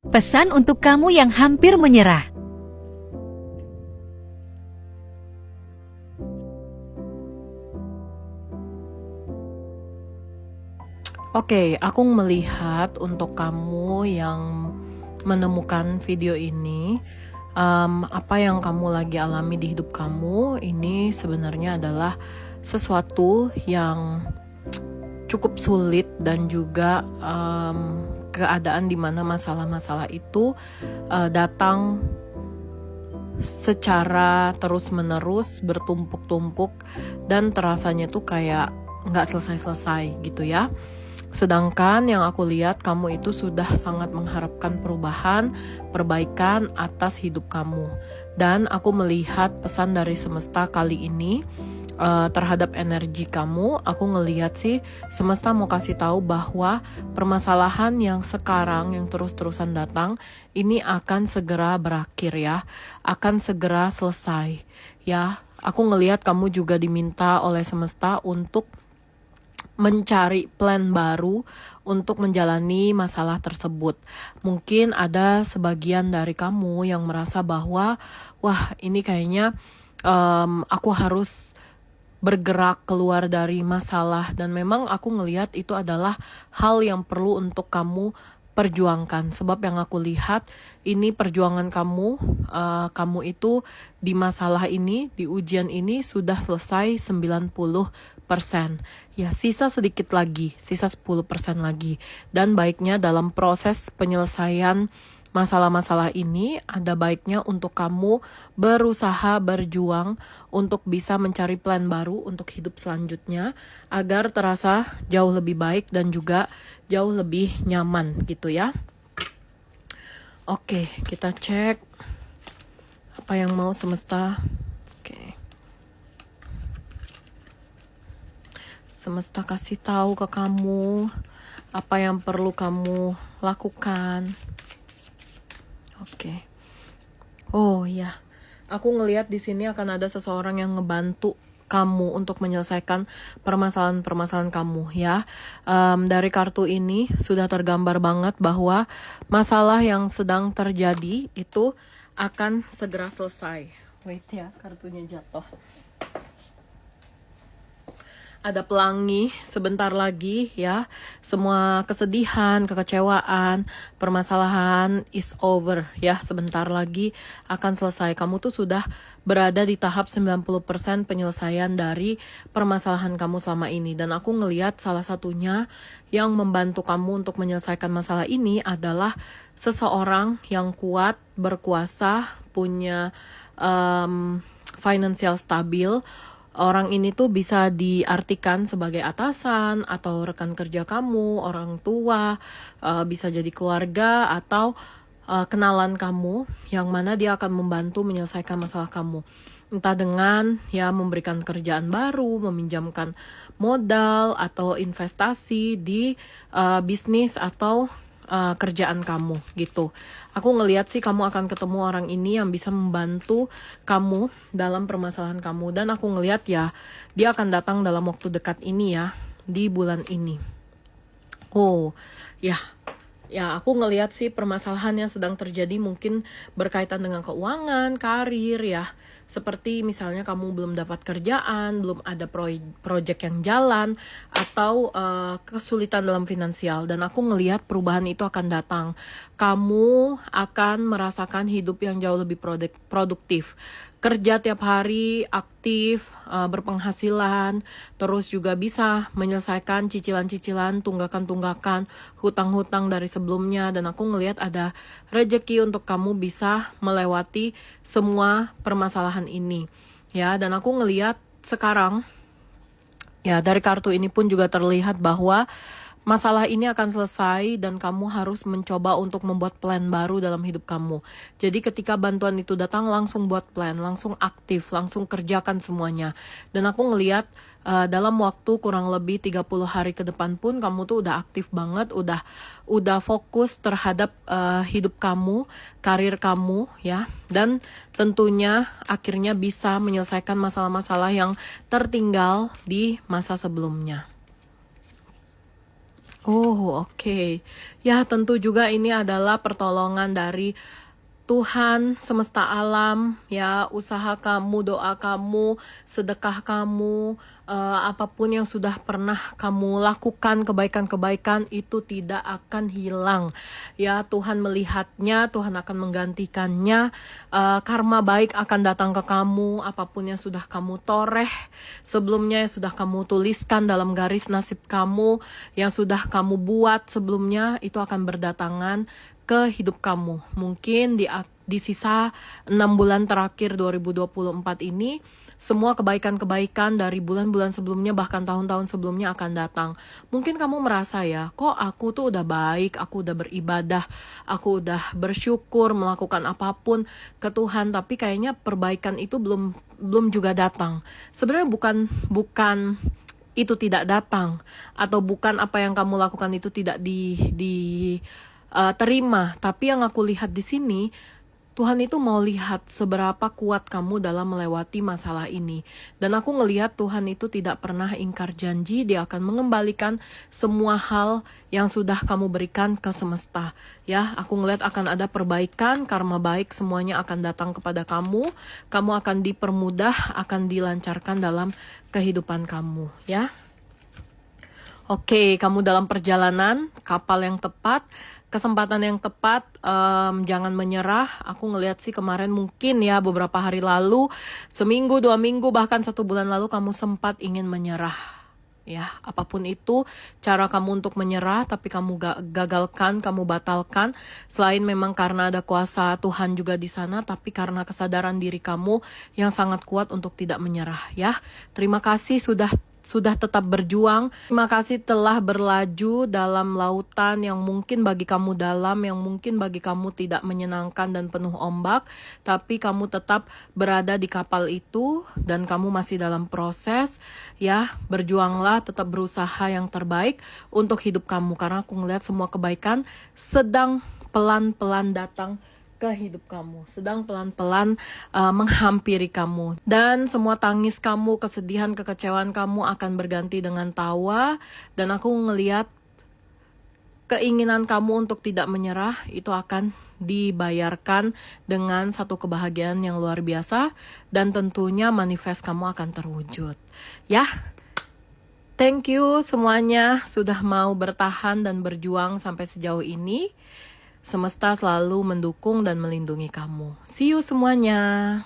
Pesan untuk kamu yang hampir menyerah. Oke, aku melihat untuk kamu yang menemukan video ini, apa yang kamu lagi alami di hidup kamu ini sebenarnya adalah sesuatu yang cukup sulit dan juga keadaan di mana masalah-masalah itu datang secara terus-menerus bertumpuk-tumpuk dan terasanya tuh kayak nggak selesai-selesai gitu ya. Sedangkan yang aku lihat kamu itu sudah sangat mengharapkan perubahan, perbaikan atas hidup kamu. Dan aku melihat pesan dari semesta kali ini terhadap energi kamu. Aku ngelihat sih semesta mau kasih tahu bahwa permasalahan yang sekarang yang terus-terusan datang ini akan segera berakhir ya, akan segera selesai ya. Aku ngelihat kamu juga diminta oleh semesta untuk mencari plan baru untuk menjalani masalah tersebut. Mungkin ada sebagian dari kamu yang merasa bahwa wah ini kayaknya aku harus bergerak keluar dari masalah, dan memang aku ngelihat itu adalah hal yang perlu untuk kamu perjuangkan. Sebab yang aku lihat ini perjuangan kamu, kamu itu di masalah ini, di ujian ini sudah selesai 90%. Ya, sisa sedikit lagi, sisa 10% lagi. Dan baiknya dalam proses penyelesaian masalah-masalah ini ada baiknya untuk kamu berusaha berjuang untuk bisa mencari plan baru untuk hidup selanjutnya agar terasa jauh lebih baik dan juga jauh lebih nyaman gitu ya. Oke, kita cek apa yang mau semesta. Oke. Semesta kasih tahu ke kamu apa yang perlu kamu lakukan. Oke. Oh ya, aku ngelihat di sini akan ada seseorang yang ngebantu kamu untuk menyelesaikan permasalahan-permasalahan kamu ya. Dari kartu ini sudah tergambar banget bahwa masalah yang sedang terjadi itu akan segera selesai. Wait ya, kartunya jatuh. Ada pelangi sebentar lagi ya. Semua kesedihan, kekecewaan, permasalahan is over ya. Sebentar lagi akan selesai. Kamu tuh sudah berada di tahap 90% penyelesaian dari permasalahan kamu selama ini. Dan aku ngelihat salah satunya yang membantu kamu untuk menyelesaikan masalah ini adalah seseorang yang kuat, berkuasa, punya financial stabil. Orang ini tuh bisa diartikan sebagai atasan atau rekan kerja kamu, orang tua, bisa jadi keluarga atau kenalan kamu yang mana dia akan membantu menyelesaikan masalah kamu. Entah dengan ya memberikan kerjaan baru, meminjamkan modal atau investasi di bisnis atau kerjaan kamu gitu. Aku ngelihat sih kamu akan ketemu orang ini yang bisa membantu kamu dalam permasalahan kamu, dan aku ngelihat ya dia akan datang dalam waktu dekat ini ya, di bulan ini. Oh ya, aku ngelihat sih permasalahan yang sedang terjadi mungkin berkaitan dengan keuangan, karir ya. Seperti misalnya kamu belum dapat kerjaan, belum ada project yang jalan, atau kesulitan dalam finansial. Dan aku ngelihat perubahan itu akan datang. Kamu akan merasakan hidup yang jauh lebih produktif. Kerja tiap hari, aktif, berpenghasilan, terus juga bisa menyelesaikan cicilan-cicilan, tunggakan-tunggakan, hutang-hutang dari sebelumnya. Dan aku ngelihat ada rezeki untuk kamu bisa melewati semua permasalahan ini ya. Dan aku ngelihat sekarang ya dari kartu ini pun juga terlihat bahwa masalah ini akan selesai dan kamu harus mencoba untuk membuat plan baru dalam hidup kamu. Jadi ketika bantuan itu datang, langsung buat plan, langsung aktif, langsung kerjakan semuanya. Dan aku ngelihat dalam waktu kurang lebih 30 hari ke depan pun kamu tuh udah aktif banget, udah fokus terhadap hidup kamu, karir kamu ya. Dan tentunya akhirnya bisa menyelesaikan masalah-masalah yang tertinggal di masa sebelumnya. Oh, oke. Ya, tentu juga ini adalah pertolongan dari Tuhan semesta alam, ya, usaha kamu, doa kamu, sedekah kamu, apapun yang sudah pernah kamu lakukan, kebaikan-kebaikan itu tidak akan hilang. Ya, Tuhan melihatnya, Tuhan akan menggantikannya. Karma baik akan datang ke kamu, apapun yang sudah kamu toreh sebelumnya, yang sudah kamu tuliskan dalam garis nasib kamu, yang sudah kamu buat sebelumnya, itu akan berdatangan ke hidup kamu. Mungkin di sisa 6 bulan terakhir 2024 ini, semua kebaikan-kebaikan dari bulan-bulan sebelumnya, bahkan tahun-tahun sebelumnya akan datang. Mungkin kamu merasa ya, kok aku tuh udah baik, aku udah beribadah, aku udah bersyukur, melakukan apapun ke Tuhan, tapi kayaknya perbaikan itu belum juga datang. Sebenarnya bukan itu tidak datang, atau bukan apa yang kamu lakukan itu tidak terima. Tapi yang aku lihat di sini, Tuhan itu mau lihat seberapa kuat kamu dalam melewati masalah ini. Dan aku ngelihat Tuhan itu tidak pernah ingkar janji, Dia akan mengembalikan semua hal yang sudah kamu berikan ke semesta. Ya, aku ngelihat akan ada perbaikan, karma baik semuanya akan datang kepada kamu. Kamu akan dipermudah, akan dilancarkan dalam kehidupan kamu, ya. Oke, kamu dalam perjalanan, kapal yang tepat, kesempatan yang tepat, jangan menyerah. Aku ngelihat sih kemarin mungkin ya beberapa hari lalu, seminggu, 2 minggu, bahkan 1 bulan lalu kamu sempat ingin menyerah. Ya, apapun itu cara kamu untuk menyerah, tapi kamu gagalkan, kamu batalkan. Selain memang karena ada kuasa Tuhan juga di sana, tapi karena kesadaran diri kamu yang sangat kuat untuk tidak menyerah, ya. Terima kasih sudah tetap berjuang. Terima kasih telah berlaju dalam lautan yang mungkin bagi kamu dalam, yang mungkin bagi kamu tidak menyenangkan dan penuh ombak, tapi kamu tetap berada di kapal itu dan kamu masih dalam proses, ya. Berjuanglah, tetap berusaha yang terbaik untuk hidup kamu, karena aku ngelihat semua kebaikan sedang pelan-pelan datang ke hidup kamu, sedang pelan-pelan menghampiri kamu. Dan semua tangis kamu, kesedihan, kekecewaan kamu akan berganti dengan tawa. Dan aku ngelihat keinginan kamu untuk tidak menyerah itu akan dibayarkan dengan satu kebahagiaan yang luar biasa. Dan tentunya manifest kamu akan terwujud, ya. Thank you semuanya sudah mau bertahan dan berjuang sampai sejauh ini. Semesta selalu mendukung dan melindungi kamu. See you semuanya.